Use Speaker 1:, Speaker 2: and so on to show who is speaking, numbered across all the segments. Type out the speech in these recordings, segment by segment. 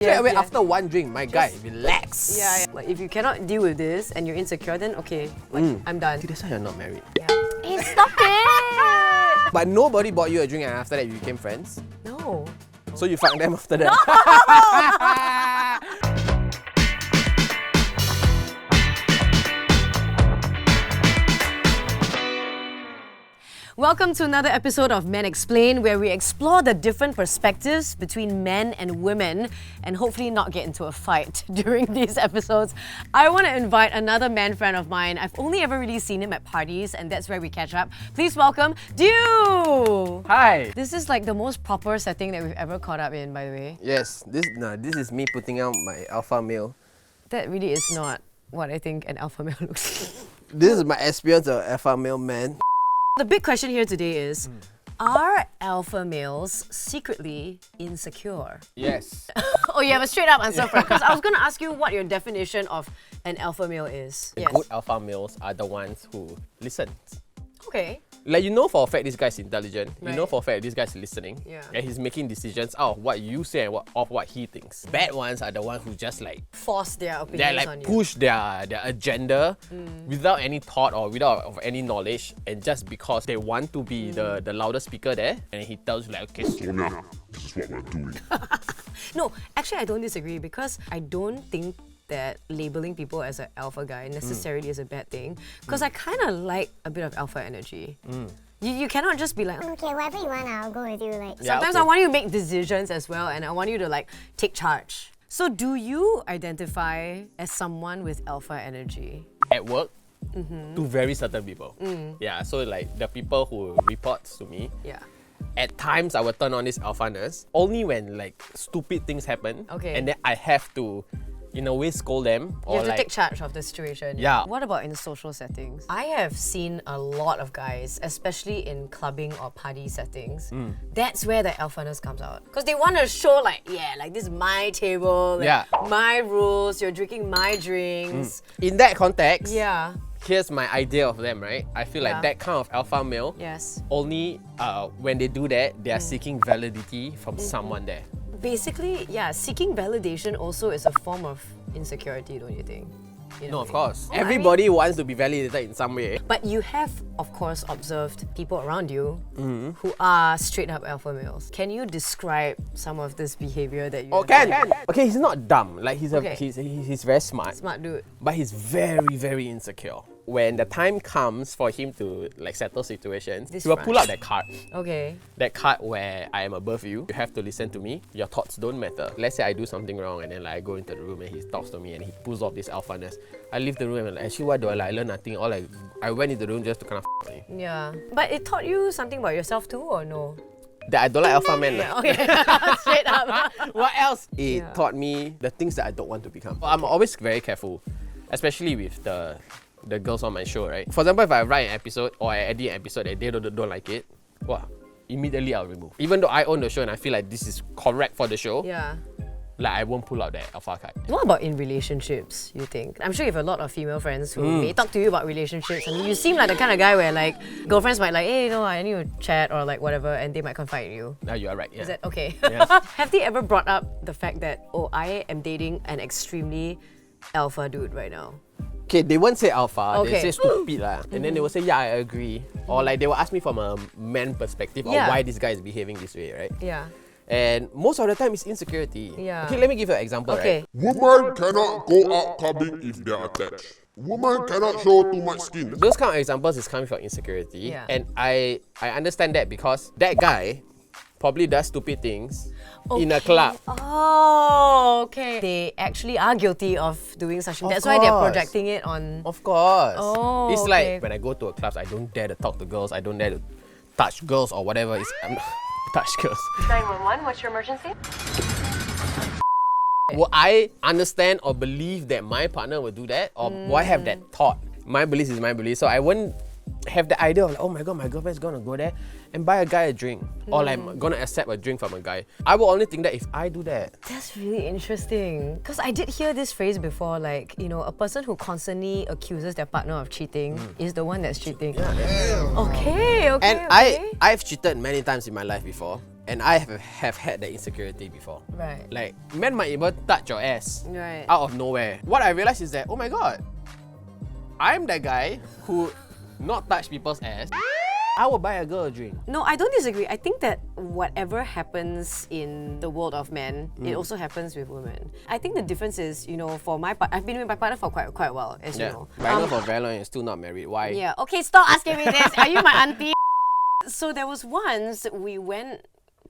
Speaker 1: Straight away after one drink, my guy, relax.
Speaker 2: Yeah. Like if you cannot deal with this and you're insecure, then okay, like, I'm done.
Speaker 1: See, that's why you're not married.
Speaker 2: Yeah. Hey, stop it!
Speaker 1: But nobody bought you a drink and after that you became friends?
Speaker 2: No.
Speaker 1: So you fucked them after that?
Speaker 2: Welcome to another episode of Men Explain, where we explore the different perspectives between men and women and hopefully not get into a fight during these episodes. I want to invite another man friend of mine. I've only ever really seen him at parties and that's where we catch up. Please welcome Dew!
Speaker 1: Hi!
Speaker 2: This is like the most proper setting that we've ever caught up in, by the way.
Speaker 1: Yes, this is me putting out my alpha male.
Speaker 2: That really is not what I think an alpha male looks like.
Speaker 1: This is my experience of alpha male man.
Speaker 2: The big question here today is, are alpha males secretly insecure?
Speaker 1: Yes.
Speaker 2: Oh, you have a straight up answer for it. Because I was going to ask you what your definition of an alpha male is.
Speaker 1: The good alpha males are the ones who listen.
Speaker 2: Okay.
Speaker 1: Like, you know for a fact this guy's intelligent.
Speaker 2: Right.
Speaker 1: You know for a fact this guy's listening.
Speaker 2: Yeah.
Speaker 1: And he's making decisions out of what you say and of what he thinks. Bad ones are the ones who just like
Speaker 2: Force their opinions on you.
Speaker 1: push their agenda without any thought or without of any knowledge, and just because they want to be the loudest speaker there, and he tells you like, okay,
Speaker 3: Sonia, this is what we're doing.
Speaker 2: No, actually I don't disagree, because I don't think that labeling people as an alpha guy necessarily is a bad thing, because I kind of like a bit of alpha energy. You cannot just be like,
Speaker 4: Okay, whatever you want, I'll go with you. Like,
Speaker 2: sometimes I want you to make decisions as well, and I want you to like take charge. So do you identify as someone with alpha energy?
Speaker 1: at work to very certain people. Yeah, so like the people who reports to me,
Speaker 2: Yeah.
Speaker 1: at times I will turn on this alphaness only when like stupid things happen.
Speaker 2: Okay.
Speaker 1: And then I have to, in a way, scold them.
Speaker 2: You have to take charge of the situation.
Speaker 1: Yeah.
Speaker 2: What about in social settings? I have seen a lot of guys, especially in clubbing or party settings. That's where the alphaness comes out. Because they want to show like, yeah, like this is my table, like,
Speaker 1: Yeah.
Speaker 2: my rules, you're drinking my drinks.
Speaker 1: In that context,
Speaker 2: Yeah.
Speaker 1: here's my idea of them, right? I feel like
Speaker 2: Yeah.
Speaker 1: that kind of alpha male,
Speaker 2: Yes.
Speaker 1: only when they do that, they are seeking validity from someone there.
Speaker 2: Basically, yeah, seeking validation also is a form of insecurity, don't you think? In a
Speaker 1: No, of
Speaker 2: way.
Speaker 1: course.
Speaker 2: Oh, I
Speaker 1: Everybody wants to be validated in some way.
Speaker 2: But you have, of course, observed people around you who are straight up alpha males. Can you describe some of this behavior that you
Speaker 1: Oh,
Speaker 2: have
Speaker 1: can. Okay, he's not dumb. Like he's
Speaker 2: Okay.
Speaker 1: he's very smart.
Speaker 2: Smart dude.
Speaker 1: But he's very, very insecure. When the time comes for him to like settle situations,
Speaker 2: This
Speaker 1: he will
Speaker 2: front.
Speaker 1: pull out that card.
Speaker 2: Okay.
Speaker 1: That card where I am above you. You have to listen to me. Your thoughts don't matter. Let's say I do something wrong and then like I go into the room and he talks to me and he pulls off this alphaness. I leave the room and I'm like, actually what do I like? I learn nothing. All I went into the room just to kind of me.
Speaker 2: Yeah. But it taught you something about yourself too, or no?
Speaker 1: That I don't like alpha men.
Speaker 2: Yeah, okay. Straight up.
Speaker 1: What else? It
Speaker 2: Yeah.
Speaker 1: taught me the things that I don't want to become. I'm always very careful, especially with the girls on my show, right? For example, if I write an episode or I edit an episode and they don't like it, well, immediately I'll remove. Even though I own the show and I feel like this is correct for the show,
Speaker 2: Yeah.
Speaker 1: like I won't pull out that alpha card.
Speaker 2: What about in relationships, you think? I'm sure you have a lot of female friends who may talk to you about relationships, and you seem like the kind of guy where like girlfriends might like, hey, no, I need to chat or like whatever, and they might confide in you.
Speaker 1: Now you are right. Yeah.
Speaker 2: Is that okay?
Speaker 1: Yes.
Speaker 2: Have they ever brought up the fact that, oh, I am dating an extremely alpha dude right now?
Speaker 1: Okay, they won't say alpha,
Speaker 2: Okay.
Speaker 1: they say stupid lah. And then they will say, yeah, I agree. Or like they will ask me from a man perspective of
Speaker 2: Yeah.
Speaker 1: why this guy is behaving this way, right?
Speaker 2: Yeah.
Speaker 1: And most of the time it's insecurity.
Speaker 2: Yeah.
Speaker 1: Okay, let me give you an example,
Speaker 2: Okay.
Speaker 1: right?
Speaker 3: Women cannot go out clubbing if they are attached. Women cannot show too much skin.
Speaker 1: Those kind of examples is coming from insecurity.
Speaker 2: Yeah.
Speaker 1: And I understand that because that guy probably does stupid things in a club.
Speaker 2: Oh, okay. They actually are guilty of doing such things.
Speaker 1: Of
Speaker 2: That's why they're
Speaker 1: course.
Speaker 2: projecting it on.
Speaker 1: Of course.
Speaker 2: Oh,
Speaker 1: it's
Speaker 2: okay.
Speaker 1: like when I go to a club, I don't dare to talk to girls, I don't dare to touch girls or whatever. I'm not touch girls.
Speaker 5: 911, what's your emergency?
Speaker 1: Will I understand or believe that my partner will do that? Or will I have that thought? My belief is my belief. So I wouldn't have the idea of like, oh my god, my girlfriend's gonna go there and buy a guy a drink. Or like gonna accept a drink from a guy. I will only think that if I do that.
Speaker 2: That's really interesting. Because I did hear this phrase before, like, you know, a person who constantly accuses their partner of cheating is the one that's cheating. Okay, okay.
Speaker 1: And
Speaker 2: okay.
Speaker 1: I've cheated many times in my life before. and I have had that insecurity before.
Speaker 2: Right.
Speaker 1: Like, men might even touch your ass
Speaker 2: Right.
Speaker 1: out of nowhere. What I realized is that, oh my god, I'm that guy who not touch people's ass. I will buy a girl a drink.
Speaker 2: No, I don't disagree. I think that whatever happens in the world of men, it also happens with women. I think the difference is, you know, for my part, I've been with my partner for quite a while, as you know.
Speaker 1: But I know for very long you're still not married. Why?
Speaker 2: Yeah. Okay, stop asking me this. Are you my auntie? So there was once we went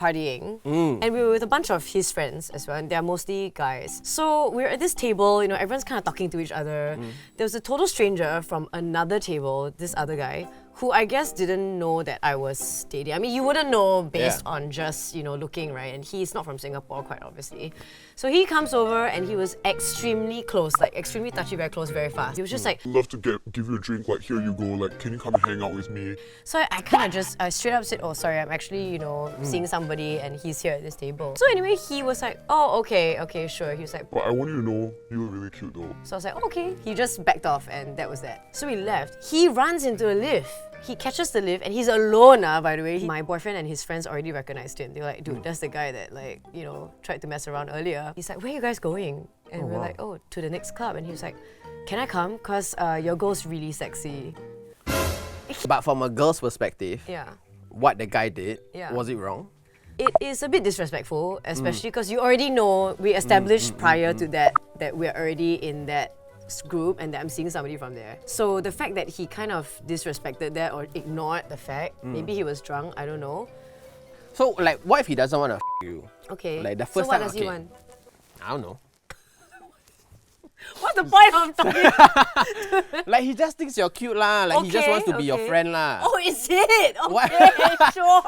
Speaker 2: partying and we were with a bunch of his friends as well, and they're mostly guys. So we were at this table, you know, everyone's kind of talking to each other. There was a total stranger from another table, this other guy, who I guess didn't know that I was dating. I mean, you wouldn't know based on just, you know, looking, right? And he's not from Singapore, quite obviously. So he comes over and he was extremely close, like extremely touchy, very close, very fast. He was just like,
Speaker 3: Love to give you a drink, like here you go, like can you come and hang out with me?
Speaker 2: so I kind of just straight up said, oh, sorry, I'm actually, you know, seeing somebody and he's here at this table. So anyway, he was like, oh, okay, sure. He was like,
Speaker 3: But I want you to know, you were really cute though.
Speaker 2: so I was like, okay. He just backed off and that was that. So we left. He runs into a lift. He catches the lift and he's alone, by the way. My boyfriend and his friends already recognized him. They were like, dude, that's the guy that, like, you know, tried to mess around earlier. He's like, where are you guys going? And we're like, oh, to the next club. And he was like, can I come? Because your girl's really sexy.
Speaker 1: But from a girl's perspective,
Speaker 2: Yeah.
Speaker 1: what the guy did,
Speaker 2: Yeah.
Speaker 1: was it wrong?
Speaker 2: It is a bit disrespectful, especially because you already know, we established prior to that we're already in that group and that I'm seeing somebody from there. So the fact that he kind of disrespected that or ignored the fact, maybe he was drunk, I don't know.
Speaker 1: So, like, what if he doesn't want to you?
Speaker 2: Okay.
Speaker 1: Like, the
Speaker 2: so
Speaker 1: first
Speaker 2: what
Speaker 1: time,
Speaker 2: does he
Speaker 1: okay.
Speaker 2: want?
Speaker 1: I don't know.
Speaker 2: What's the point of talking?
Speaker 1: Like, he just thinks you're cute lah. Like, he just wants to be your friend lah.
Speaker 2: Oh, is it? Okay,
Speaker 1: What?
Speaker 2: sure.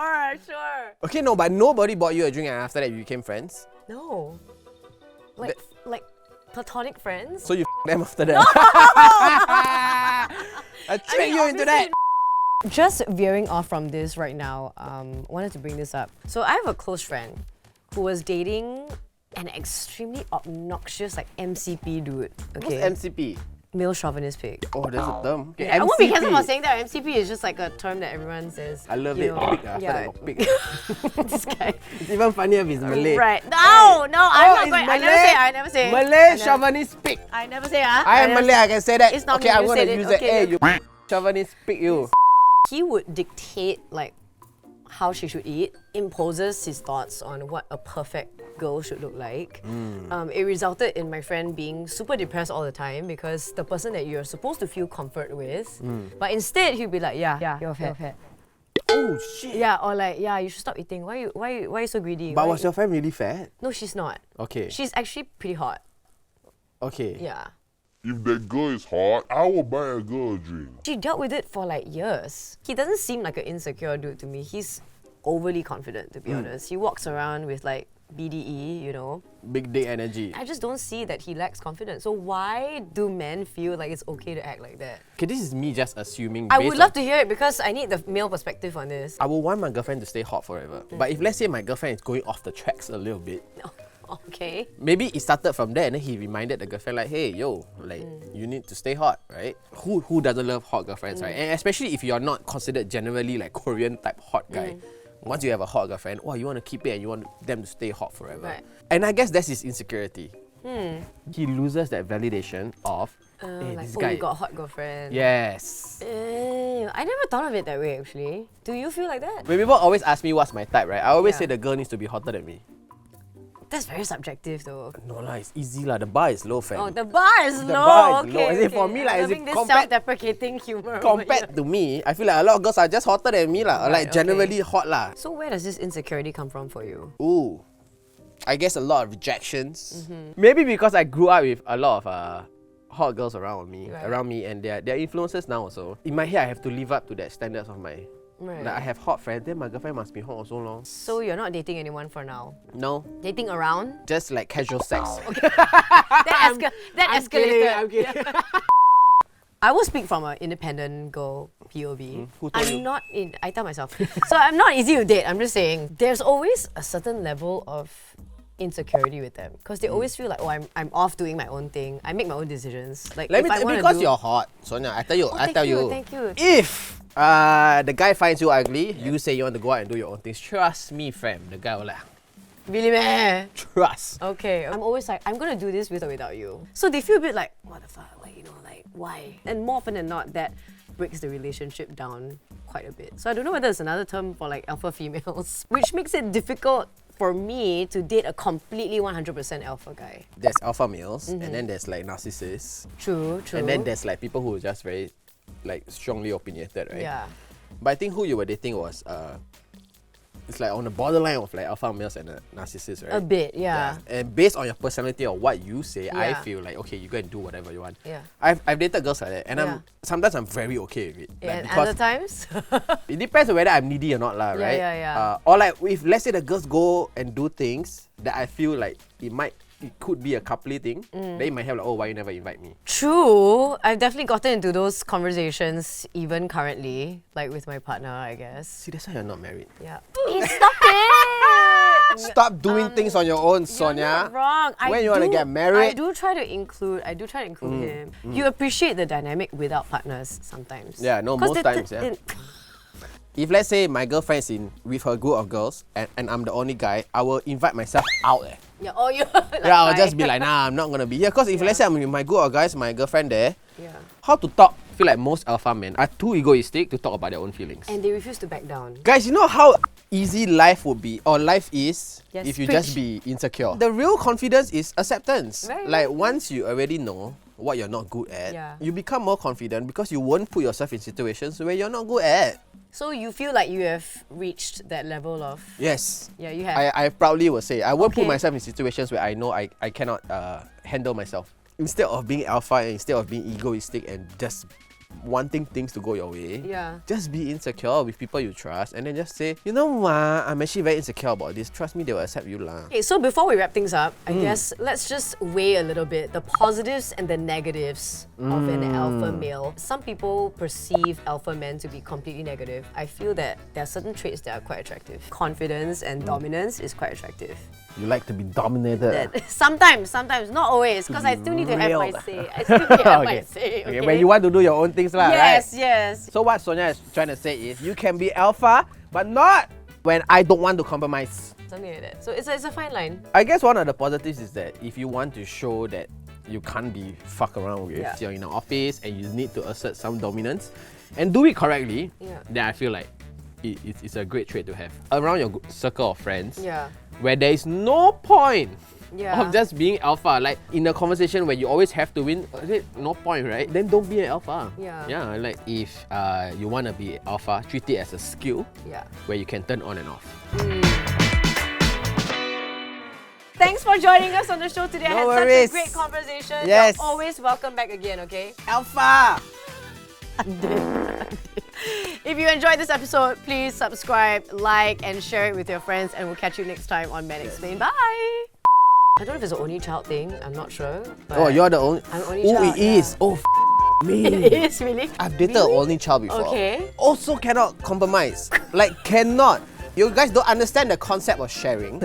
Speaker 1: Okay, no, but nobody bought you a drink and after that you became friends?
Speaker 2: No. Like platonic friends?
Speaker 1: So you them after that? I tricked you into that.
Speaker 2: Just veering off from this right now, wanted to bring this up. So I have a close friend who was dating an extremely obnoxious like MCP dude. Okay.
Speaker 1: What's MCP?
Speaker 2: Male chauvinist pig.
Speaker 1: Oh, there's a term. Okay,
Speaker 2: I won't be careful
Speaker 1: MCP.
Speaker 2: about saying that. MCP is just like a term that everyone says.
Speaker 1: I love
Speaker 2: you
Speaker 1: it.
Speaker 2: know.
Speaker 1: Pig, after
Speaker 2: Yeah.
Speaker 1: that, pig.
Speaker 2: This guy.
Speaker 1: It's even funnier if it's Malay.
Speaker 2: Right. No, I'm not
Speaker 1: it's
Speaker 2: going.
Speaker 1: Malay.
Speaker 2: I never say.
Speaker 1: Malay chauvinist pig.
Speaker 2: I never say.
Speaker 1: I am Malay, I can say that.
Speaker 2: It's not
Speaker 1: okay,
Speaker 2: me,
Speaker 1: I'm
Speaker 2: you
Speaker 1: gonna
Speaker 2: said it.
Speaker 1: use it.
Speaker 2: Okay,
Speaker 1: Hey, you chauvinist pig, you.
Speaker 2: He would dictate like how she should eat, imposes his thoughts on what a perfect girl should look like. It resulted in my friend being super depressed all the time because the person that you're supposed to feel comfort with, but instead he'd be like, yeah, you're fat.
Speaker 1: Oh shit.
Speaker 2: Yeah, or like, yeah, you should stop eating. Why are you so greedy?
Speaker 1: But
Speaker 2: Why
Speaker 1: was your friend really fat?
Speaker 2: No, she's not.
Speaker 1: Okay.
Speaker 2: She's actually pretty hot.
Speaker 1: Okay.
Speaker 2: Yeah.
Speaker 3: If that girl is hot, I will buy a girl a drink.
Speaker 2: She dealt with it for like years. He doesn't seem like an insecure dude to me. He's overly confident, to be honest. He walks around with like BDE, you know.
Speaker 1: Big dick energy.
Speaker 2: I just don't see that he lacks confidence. So why do men feel like it's okay to act like that?
Speaker 1: Okay, this is me just assuming.
Speaker 2: I
Speaker 1: based
Speaker 2: would love
Speaker 1: on-
Speaker 2: to hear it because I need the male perspective on this.
Speaker 1: I would want my girlfriend to stay hot forever. But if let's say my girlfriend is going off the tracks a little bit,
Speaker 2: Okay.
Speaker 1: maybe it started from there and then he reminded the girlfriend like, hey, yo, like you need to stay hot, right? Who doesn't love hot girlfriends, right? And especially if you're not considered generally like Korean type hot guy. Once you have a hot girlfriend, you want to keep it and you want them to stay hot forever.
Speaker 2: Right.
Speaker 1: And I guess that's his insecurity. He loses that validation of, hey,
Speaker 2: Like,
Speaker 1: this
Speaker 2: oh,
Speaker 1: guy.
Speaker 2: you got a hot girlfriend.
Speaker 1: Yes.
Speaker 2: I never thought of it that way actually. Do you feel like that?
Speaker 1: When people always ask me what's my type, right? I always
Speaker 2: Yeah.
Speaker 1: say the girl needs to be hotter than me.
Speaker 2: That's very subjective though.
Speaker 1: No lah, it's easy lah. The bar is low, fam.
Speaker 2: Oh, the bar is
Speaker 1: The
Speaker 2: low.
Speaker 1: bar is
Speaker 2: Okay,
Speaker 1: low. As in
Speaker 2: okay.
Speaker 1: for me, like,
Speaker 2: I'm
Speaker 1: as in
Speaker 2: loving this
Speaker 1: compared-
Speaker 2: self-deprecating humor. over
Speaker 1: Compared
Speaker 2: here.
Speaker 1: to me, I feel like a lot of girls are just hotter than me lah. Or
Speaker 2: Right,
Speaker 1: like generally hot lah.
Speaker 2: So where does this insecurity come from for you?
Speaker 1: Ooh, I guess a lot of rejections. Maybe because I grew up with a lot of hot girls around me,
Speaker 2: Right.
Speaker 1: and they're influences now also. In my head, I have to live up to that standards of my.
Speaker 2: Right.
Speaker 1: Like I have hot friends, then my girlfriend must be hot also long.
Speaker 2: So you're not dating anyone for now?
Speaker 1: No,
Speaker 2: Dating around?
Speaker 1: just like casual sex.
Speaker 2: That escalated.
Speaker 1: I'm kidding.
Speaker 2: I will speak from an independent girl POV.
Speaker 1: Who told you?
Speaker 2: I'm not in. I tell myself. So I'm not easy to date. I'm just saying. There's always a certain level of insecurity with them because they always feel like, oh, I'm off doing my own thing. I make my own decisions. Like
Speaker 1: Let
Speaker 2: if
Speaker 1: me
Speaker 2: I wanna
Speaker 1: because
Speaker 2: do,
Speaker 1: you're hot, Sonia. I tell you.
Speaker 2: thank you.
Speaker 1: If The guy finds you ugly, you say you want to go out and do your own things. Trust me, fam. The guy will like,
Speaker 2: Really, meh?
Speaker 1: trust.
Speaker 2: Okay, I'm always like, I'm gonna do this with or without you. So they feel a bit like, what the fuck, like, you know, like, why? And more often than not, that breaks the relationship down quite a bit. So I don't know whether it's another term for like alpha females, which makes it difficult for me to date a completely 100% alpha guy.
Speaker 1: There's alpha males, and then there's like narcissists,
Speaker 2: True, true.
Speaker 1: and then there's like people who are just very like strongly opinionated, right?
Speaker 2: Yeah.
Speaker 1: But I think who you were dating was it's like on the borderline of like alpha males and narcissists, right?
Speaker 2: A bit, yeah.
Speaker 1: And based on your personality or what you say, I
Speaker 2: Yeah.
Speaker 1: feel like okay, you go and do whatever you want.
Speaker 2: Yeah.
Speaker 1: I've dated girls like that, and
Speaker 2: Yeah.
Speaker 1: sometimes I'm very okay with it. Like,
Speaker 2: And
Speaker 1: because
Speaker 2: other times?
Speaker 1: it depends on whether I'm needy or not, lah,
Speaker 2: Yeah,
Speaker 1: right?
Speaker 2: yeah, yeah.
Speaker 1: Or like if let's say the girls go and do things that I feel like it could be a coupley thing, then it might have like, oh, why you never invite me?
Speaker 2: True. I've definitely gotten into those conversations even currently, like with my partner, I guess.
Speaker 1: See, that's why you're not married.
Speaker 2: Yeah. Stop it!
Speaker 1: Stop doing things on your own, Sonia.
Speaker 2: You're not wrong.
Speaker 1: When you want to get married?
Speaker 2: I do try to include him. You appreciate the dynamic without partners sometimes.
Speaker 1: Yeah, no,
Speaker 2: 'Cause
Speaker 1: most times, yeah. If let's say my girlfriend's with her group of girls and I'm the only guy, I will invite myself out.
Speaker 2: Yeah, oh, you.
Speaker 1: Yeah, I'll just be like, nah, I'm not gonna be here. Because if let's say I'm with my group of guys, my girlfriend there,
Speaker 2: Yeah.
Speaker 1: how to talk? I feel like most alpha men are too egoistic to talk about their own feelings.
Speaker 2: And they refuse to back down.
Speaker 1: Guys, you know how easy life would be, or life is,
Speaker 2: Yes,
Speaker 1: if you
Speaker 2: preach.
Speaker 1: just be insecure. The real confidence is acceptance.
Speaker 2: Very
Speaker 1: Like
Speaker 2: nice.
Speaker 1: once you already know what you're not good at,
Speaker 2: Yeah.
Speaker 1: you become more confident because you won't put yourself in situations where you're not good at.
Speaker 2: So you feel like you have reached that level of.
Speaker 1: Yes.
Speaker 2: Yeah, you have.
Speaker 1: I proudly will say I won't put
Speaker 2: Okay.
Speaker 1: myself in situations where I know I cannot handle myself. Instead of being alpha and instead of being egoistic and just wanting things to go your way,
Speaker 2: Yeah.
Speaker 1: just be insecure with people you trust and then just say, you know what, I'm actually very insecure about this. Trust me, they will accept you lah.
Speaker 2: Okay, so before we wrap things up, I guess let's just weigh a little bit the positives and the negatives of an alpha male. Some people perceive alpha men to be completely negative. I feel that there are certain traits that are quite attractive. Confidence and dominance is quite attractive.
Speaker 1: You like to be dominated.
Speaker 2: Sometimes, not always, because I still need to have my
Speaker 1: real.
Speaker 2: say. I still need to have my say.
Speaker 1: Okay, when you want to do your own things lah,
Speaker 2: Yes,
Speaker 1: right?
Speaker 2: yes.
Speaker 1: So what Sonia is trying to say is you can be alpha, but not when I don't want to compromise.
Speaker 2: Something like that. So it's a fine line.
Speaker 1: I guess one of the positives is that if you want to show that you can't be fucked around with,
Speaker 2: Yeah.
Speaker 1: you're in an office and you need to assert some dominance and do it correctly,
Speaker 2: Yeah.
Speaker 1: then I feel like it's a great trait to have around your circle of friends.
Speaker 2: Yeah.
Speaker 1: Where there is no point
Speaker 2: Yeah.
Speaker 1: of just being alpha. Like in a conversation where you always have to win, no point, right? Then don't be an alpha.
Speaker 2: Yeah.
Speaker 1: Yeah, like if you want to be alpha, treat it as a skill
Speaker 2: Yeah.
Speaker 1: where you can turn on and off.
Speaker 2: Thanks for joining us on the show today.
Speaker 1: No
Speaker 2: I had
Speaker 1: worries.
Speaker 2: such a great conversation.
Speaker 1: Yes.
Speaker 2: You're always welcome back again, okay?
Speaker 1: Alpha!
Speaker 2: If you enjoyed this episode, please subscribe, like, and share it with your friends, and we'll catch you next time on Men Explain. Bye! I don't know if it's an only child thing, I'm not sure. But
Speaker 1: Oh, you're the only.
Speaker 2: I'm only
Speaker 1: Oh,
Speaker 2: child,
Speaker 1: it is. Oh, me.
Speaker 2: It is really.
Speaker 1: I've dated an only child before.
Speaker 2: Okay.
Speaker 1: Also cannot compromise. Like cannot. You guys don't understand the concept of sharing.